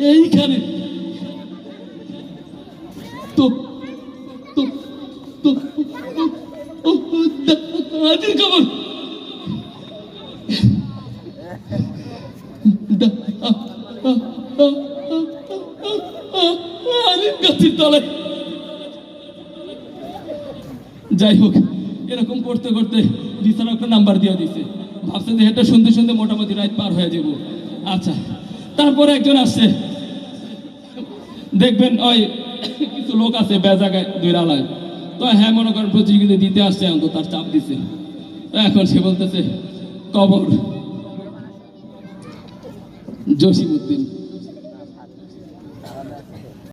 এইখানে তো তো তো দাদির খবর গাছের তলায়। যাই হোক, এরকম করতে করতে বিছানা একটা নাম্বার দিয়ে দিছে, ভাবছে যে এটা শুনতে শুনতে মোটামুটি রাত পার হয়ে যাব। আচ্ছা, তারপরে একজন আসছে, দেখবেন ওই কিছু লোক আছে বেজাগায় দুই আলায়, তো হ্যাঁ মনে করেন প্রতিযোগিতা দিতে আসছে, অন্তত তার চাপ দিছে। এখন সে বলতেছে কবর জসিমউদ্দিন।